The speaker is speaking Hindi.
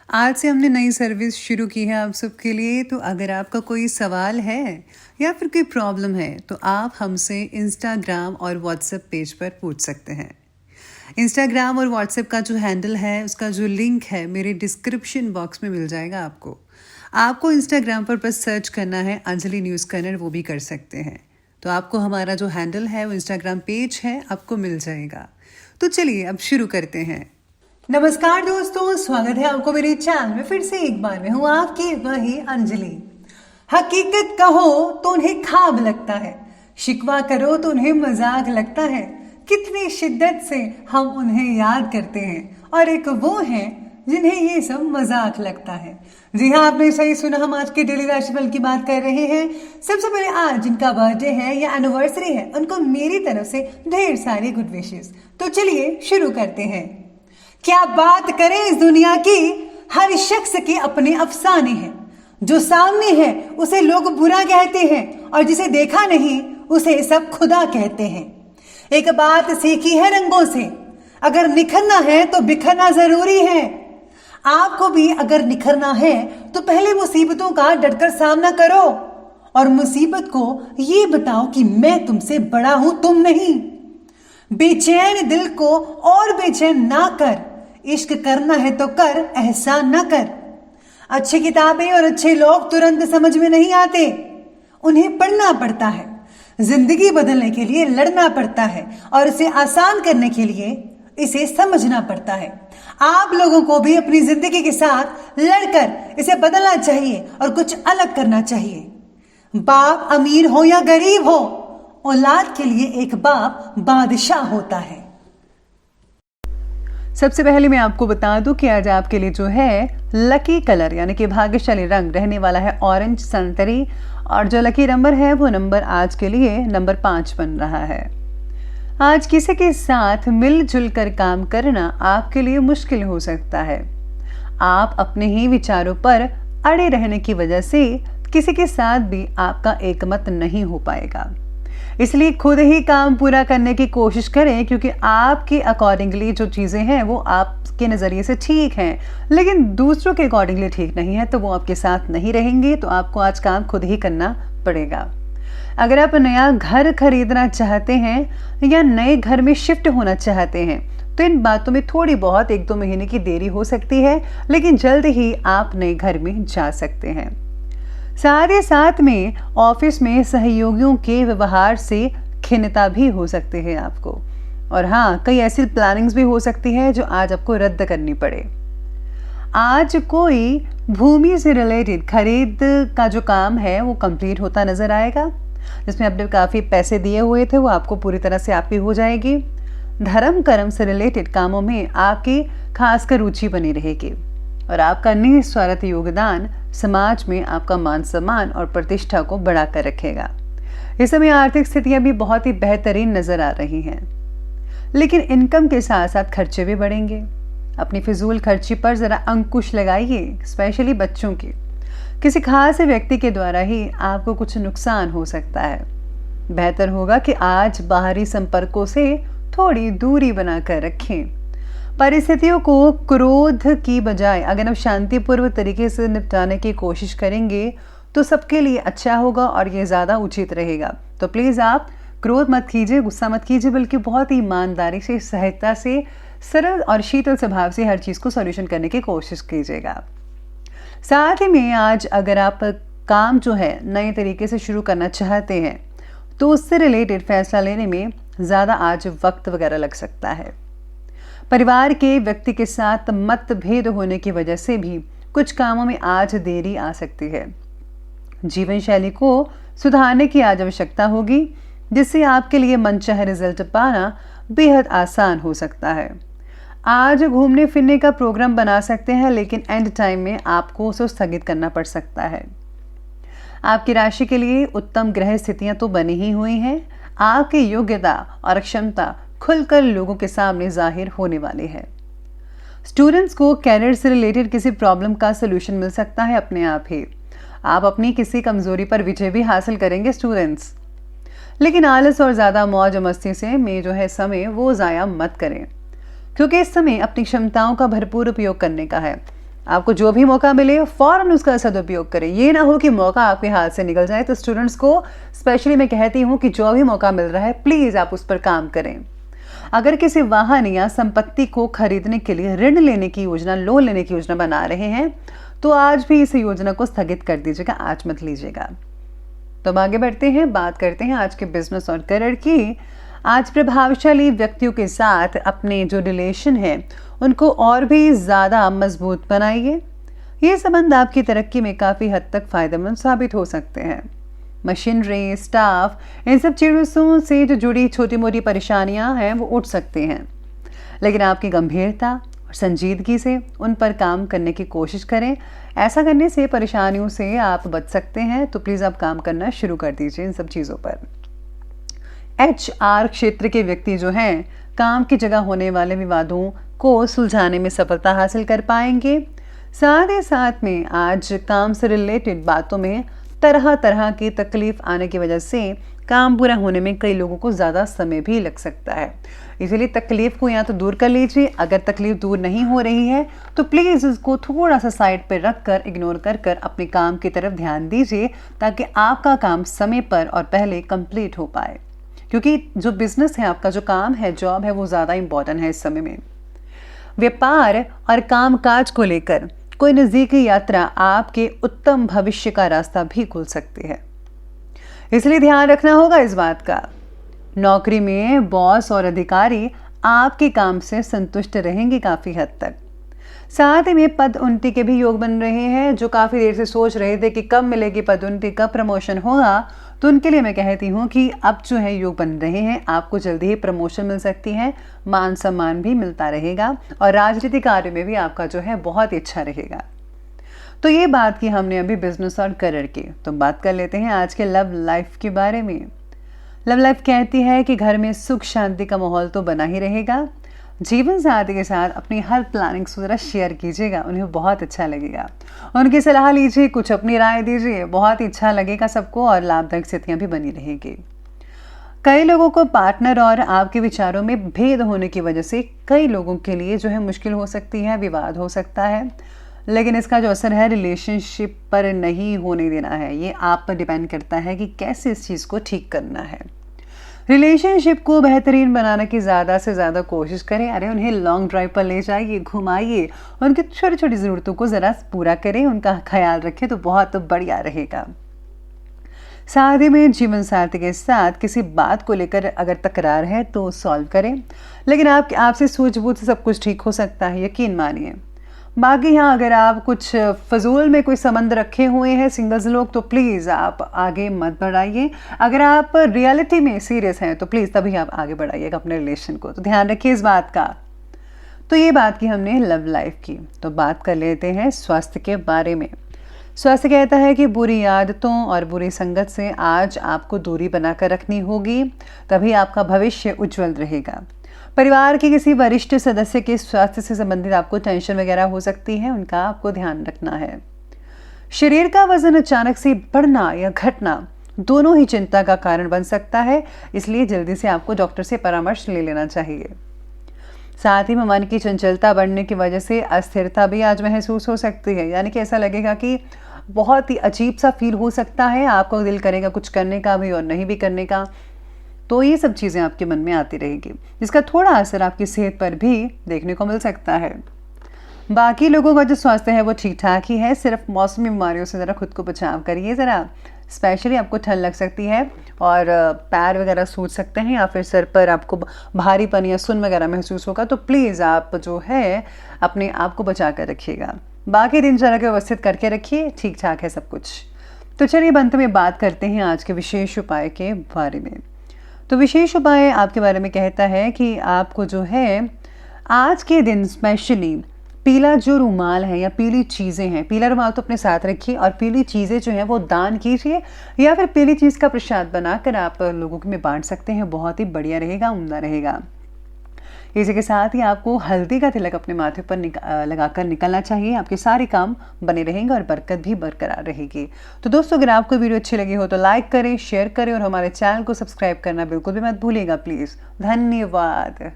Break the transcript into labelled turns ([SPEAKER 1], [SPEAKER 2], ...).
[SPEAKER 1] आज से हमने नई सर्विस शुरू की है आप सबके लिए। तो अगर आपका कोई सवाल है या फिर कोई प्रॉब्लम है तो आप हमसे इंस्टाग्राम और व्हाट्सएप पेज पर पूछ सकते हैं। इंस्टाग्राम और व्हाट्सएप का जो हैंडल है उसका जो लिंक है मेरे डिस्क्रिप्शन बॉक्स में मिल जाएगा आपको इंस्टाग्राम पर बस सर्च करना है अंजलि न्यूज़ कन्नड़, वो भी कर सकते हैं। तो आपको हमारा जो हैंडल है वो इंस्टाग्राम पेज है आपको मिल जाएगा। तो चलिए अब शुरू करते हैं। नमस्कार दोस्तों, स्वागत है आपको मेरे चैनल में फिर से एक बार। मैं हूँ आपकी वही अंजलि। हकीकत कहो तो उन्हें ख्वाब लगता है, शिकवा करो तो उन्हें मजाक लगता है। कितनी शिद्दत से हम उन्हें याद करते हैं और एक वो हैं जिन्हें ये सब मजाक लगता है। जी हाँ, आपने सही सुना, हम आज के डेली राशिफल की बात कर रहे हैं। सबसे पहले आज जिनका बर्थडे है या एनिवर्सरी है उनको मेरी तरफ से ढेर सारी गुड विशेस। तो चलिए शुरू करते हैं। क्या बात करें इस दुनिया की, हर शख्स के अपने अफसाने हैं। जो सामने है उसे लोग बुरा कहते हैं और जिसे देखा नहीं उसे सब खुदा कहते हैं। एक बात सीखी है रंगों से, अगर निखरना है तो बिखरना जरूरी है। आपको भी अगर निखरना है तो पहले मुसीबतों का डटकर सामना करो और मुसीबत को ये बताओ कि मैं तुमसे बड़ा हूं, तुम नहीं। बेचैन दिल को और बेचैन ना कर, इश्क करना है तो कर, एहसान ना कर। अच्छी किताबें और अच्छे लोग तुरंत समझ में नहीं आते, उन्हें पढ़ना पड़ता है। जिंदगी बदलने के लिए लड़ना पड़ता है और इसे आसान करने के लिए इसे समझना पड़ता है। आप लोगों को भी अपनी जिंदगी के साथ लड़कर इसे बदलना चाहिए और कुछ अलग करना चाहिए। बाप अमीर हो या गरीब हो, औलाद के लिए एक बाप बादशाह होता है। सबसे पहले मैं आपको बता दूं कि आज आपके लिए जो है लकी कलर यानी कि भाग्यशाली रंग रहने वाला है ऑरेंज संतरी, और जो लकी नंबर है वो नंबर आज के लिए नंबर 5 बन रहा है। आज किसी के साथ मिलजुल कर काम करना आपके लिए मुश्किल हो सकता है। आप अपने ही विचारों पर अड़े रहने की वजह से किसी के साथ भी आपका एकमत नहीं हो पाएगा। इसलिए खुद ही काम पूरा करने की कोशिश करें, क्योंकि आपके अकॉर्डिंगली जो चीज़ें हैं वो आपके नज़रिए से ठीक हैं लेकिन दूसरों के अकॉर्डिंगली ठीक नहीं है, तो वो आपके साथ नहीं रहेंगे। तो आपको आज काम खुद ही करना पड़ेगा। अगर आप नया घर खरीदना चाहते हैं या नए घर में शिफ्ट होना चाहते हैं तो इन बातों में थोड़ी बहुत 1-2 महीने की देरी हो सकती है, लेकिन जल्द ही आप नए घर में जा सकते हैं। साथ ही साथ में ऑफिस में सहयोगियों के व्यवहार से खिन्नता भी हो सकती है आपको, और हाँ, कई ऐसी प्लानिंग्स भी हो सकती है जो आज आपको रद्द करनी पड़े। आज कोई भूमि से रिलेटेड खरीद का जो काम है वो कंप्लीट होता नजर आएगा, जिसमें आपने काफ़ी पैसे दिए हुए थे वो आपको पूरी तरह से आपकी हो जाएगी। धर्म कर्म से रिलेटेड कामों में आपकी खासकर रुचि बनी रहेगी और आपका निस्वार्थ योगदान समाज में आपका मान सम्मान और प्रतिष्ठा को बढ़ाकर रखेगा। इस समय आर्थिक स्थितियां भी बहुत ही बेहतरीन नजर आ रही हैं, लेकिन इनकम के साथ साथ खर्चे भी बढ़ेंगे। अपनी फिजूल खर्ची पर जरा अंकुश लगाइए, स्पेशली बच्चों की। किसी खास व्यक्ति के द्वारा ही आपको कुछ नुकसान हो सकता है। बेहतर होगा कि आज बाहरी संपर्कों से थोड़ी दूरी बनाकर रखें। परिस्थितियों को क्रोध की बजाय अगर हम शांतिपूर्वक तरीके से निपटाने की कोशिश करेंगे तो सबके लिए अच्छा होगा और ये ज़्यादा उचित रहेगा। तो प्लीज़ आप क्रोध मत कीजिए, गुस्सा मत कीजिए, बल्कि बहुत ही ईमानदारी से, सहजता से, सरल और शीतल स्वभाव से हर चीज़ को सॉल्यूशन करने की कोशिश कीजिएगा। साथ ही में आज अगर आप काम जो है नए तरीके से शुरू करना चाहते हैं तो उससे रिलेटेड फैसला लेने में ज़्यादा आज वक्त वगैरह लग सकता है। परिवार के व्यक्ति के साथ मतभेद होने की वजह से भी कुछ कामों में आज देरी आ सकती है। जीवन शैली को सुधारने की आज आवश्यकता होगी, जिससे आपके लिए मनचाहे रिजल्ट पाना बेहद आसान हो सकता है। आज घूमने फिरने का प्रोग्राम बना सकते हैं, लेकिन एंड टाइम में आपको उसे स्थगित करना पड़ सकता है। आपकी राशि के लिए उत्तम ग्रह स्थितियां तो बनी ही हुई हैं। आपकी योग्यता और क्षमता खुलकर लोगों के सामने जाहिर होने वाली है। स्टूडेंट्स को कैरियर से रिलेटेड किसी प्रॉब्लम का सलूशन मिल सकता है अपने आप ही। आप अपनी किसी कमजोरी पर विजय भी हासिल करेंगे स्टूडेंट्स, लेकिन आलस और ज़्यादा मौज मस्ती से में जो है समय वो ज़ाया मत करें, क्योंकि इस समय अपनी क्षमताओं का भरपूर उपयोग करने का है। आपको जो भी मौका मिले फ़ौरन उसका सदुपयोग करें। ये ना हो कि मौका आपके हाथ से निकल जाए। तो स्टूडेंट्स को स्पेशली मैं कहती हूँ कि जो भी मौका मिल रहा है प्लीज़ आप उस पर काम करें। अगर किसी वाहन या संपत्ति को खरीदने के लिए ऋण लेने की योजना, लोन लेने की योजना बना रहे हैं तो आज भी इस योजना को स्थगित कर दीजिएगा, आज मत लीजिएगा। तो अब आगे बढ़ते हैं, बात करते हैं आज के बिजनेस और करियर की। आज प्रभावशाली व्यक्तियों के साथ अपने जो रिलेशन है उनको और भी ज़्यादा मजबूत बनाइए। ये संबंध आपकी तरक्की में काफ़ी हद तक फ़ायदेमंद साबित हो सकते हैं। मशीनरी, स्टाफ, इन सब चीज़ों से जो जुड़ी छोटी मोटी परेशानियां हैं वो उठ सकती हैं, लेकिन आपकी गंभीरता और संजीदगी से उन पर काम करने की कोशिश करें। ऐसा करने से परेशानियों से आप बच सकते हैं। तो प्लीज़ आप काम करना शुरू कर दीजिए इन सब चीज़ों पर। HR क्षेत्र के व्यक्ति जो हैं काम की जगह होने वाले विवादों को सुलझाने में सफलता हासिल कर पाएंगे। साथ ही साथ में आज काम से रिलेटेड बातों में तरह तरह की तकलीफ आने की वजह से काम पूरा होने में कई लोगों को ज़्यादा समय भी लग सकता है। इसलिए तकलीफ को या तो दूर कर लीजिए। अगर तकलीफ दूर नहीं हो रही है तो प्लीज़ उसको थोड़ा सा साइड पर रख कर, इग्नोर कर अपने काम की तरफ ध्यान दीजिए, ताकि आपका काम समय पर और पहले कंप्लीट हो पाए। क्योंकि जो बिजनेस है, आपका जो काम है, जॉब है, वो ज़्यादा इंपॉर्टेंट है इस समय में। व्यापार और कामकाज को लेकर कोई नज़दीकी यात्रा आपके उत्तम भविष्य का रास्ता भी खुल सकती है, इसलिए ध्यान रखना होगा इस बात का। नौकरी में बॉस और अधिकारी आपके काम से संतुष्ट रहेंगे काफ़ी हद तक। साथ ही में पदोन्नति के भी योग बन रहे हैं। जो काफ़ी देर से सोच रहे थे कि कब मिलेगी पदोन्नति, कब प्रमोशन होगा, तो उनके लिए मैं कहती हूँ कि अब जो है योग बन रहे हैं। आपको जल्दी ही प्रमोशन मिल सकती है, मान सम्मान भी मिलता रहेगा और राजनीतिक कार्य में भी आपका जो है बहुत ही अच्छा रहेगा। तो ये बात की हमने अभी बिजनेस और करियर की। तो बात कर लेते हैं आज के लव लाइफ के बारे में। लव लाइफ कहती है कि घर में सुख शांति का माहौल तो बना ही रहेगा। जीवन साथी के साथ अपनी हर प्लानिंग ज़रा शेयर कीजिएगा, उन्हें बहुत अच्छा लगेगा। उनकी सलाह लीजिए, कुछ अपनी राय दीजिए, बहुत ही अच्छा लगेगा सबको और लाभदायक स्थितियाँ भी बनी रहेगी। कई लोगों को पार्टनर और आपके विचारों में भेद होने की वजह से कई लोगों के लिए जो है मुश्किल हो सकती है, विवाद हो सकता है, लेकिन इसका जो असर है रिलेशनशिप पर नहीं होने देना है। ये आप पर डिपेंड करता है कि कैसे इस चीज़ को ठीक करना है। रिलेशनशिप को बेहतरीन बनाने की ज़्यादा से ज़्यादा कोशिश करें। अरे उन्हें लॉन्ग ड्राइव पर ले जाइए, घुमाइए, उनकी छोटी छोटी ज़रूरतों को ज़रा पूरा करें, उनका ख्याल रखें तो बहुत बढ़िया रहेगा। साथ ही में जीवन साथी के साथ किसी बात को लेकर अगर तकरार है तो सॉल्व करें, लेकिन आपसे सूझबूझ से सब कुछ ठीक हो सकता है, यकीन मानिए। बाकी हाँ, अगर आप कुछ फजूल में कोई संबंध रखे हुए हैं सिंगल्स लोग, तो प्लीज़ आप आगे मत बढ़ाइए। अगर आप रियलिटी में सीरियस हैं तो प्लीज़ तभी आप आगे बढ़ाइएगा अपने रिलेशन को। तो ध्यान रखिए इस बात का। तो ये बात की हमने लव लाइफ की। तो बात कर लेते हैं स्वास्थ्य के बारे में। स्वास्थ्य कहता है कि बुरी आदतों और बुरी संगत से आज आपको दूरी बनाकर रखनी होगी, तभी आपका भविष्य उज्जवल रहेगा। परिवार के किसी वरिष्ठ सदस्य के स्वास्थ्य से संबंधित आपको टेंशन वगैरह हो सकती है, उनका आपको ध्यान रखना है। शरीर का वजन अचानक से बढ़ना या घटना दोनों ही चिंता का कारण बन सकता है, इसलिए जल्दी से आपको डॉक्टर से परामर्श ले लेना चाहिए। साथ ही में मन की चंचलता बढ़ने की वजह से अस्थिरता भी आज महसूस हो सकती है, यानी कि ऐसा लगेगा कि बहुत ही अजीब सा फील हो सकता है, आपको दिल करेगा कुछ करने का भी और नहीं भी करने का। तो ये सब चीज़ें आपके मन में आती रहेगी, जिसका थोड़ा असर आपकी सेहत पर भी देखने को मिल सकता है। बाकी लोगों का जो स्वास्थ्य है वो ठीक ठाक ही है, सिर्फ मौसमी बीमारियों से ज़रा खुद को बचाव करिए। ज़रा स्पेशली आपको ठंड लग सकती है और पैर वगैरह सूज सकते हैं, या फिर सर पर आपको भारीपन या सुन वगैरह महसूस होगा, तो प्लीज़ आप जो है अपने आप को बचा कर रखिएगा। बाकी दिनचर्या को व्यवस्थित करके रखिए, ठीक ठाक है सब कुछ। तो चलिए अंत में बात करते हैं आज के विशेष उपाय के बारे में। तो विशेष उपाय आपके बारे में कहता है कि आपको जो है आज के दिन स्पेशली पीला जो रुमाल है या पीली चीज़ें हैं, पीला रुमाल तो अपने साथ रखिए और पीली चीज़ें जो हैं वो दान कीजिए, या फिर पीली चीज़ का प्रसाद बनाकर आप लोगों में बांट सकते हैं, बहुत ही बढ़िया रहेगा, उम्दा रहेगा। इसी के साथ ही आपको हल्दी का तिलक अपने माथे पर लगाकर निकलना चाहिए। आपके सारे काम बने रहेंगे और बरकत भी बरकरार रहेगी। तो दोस्तों, अगर आपको वीडियो अच्छी लगी हो तो लाइक करें, शेयर करें और हमारे चैनल को सब्सक्राइब करना बिल्कुल भी मत भूलिएगा प्लीज़। धन्यवाद।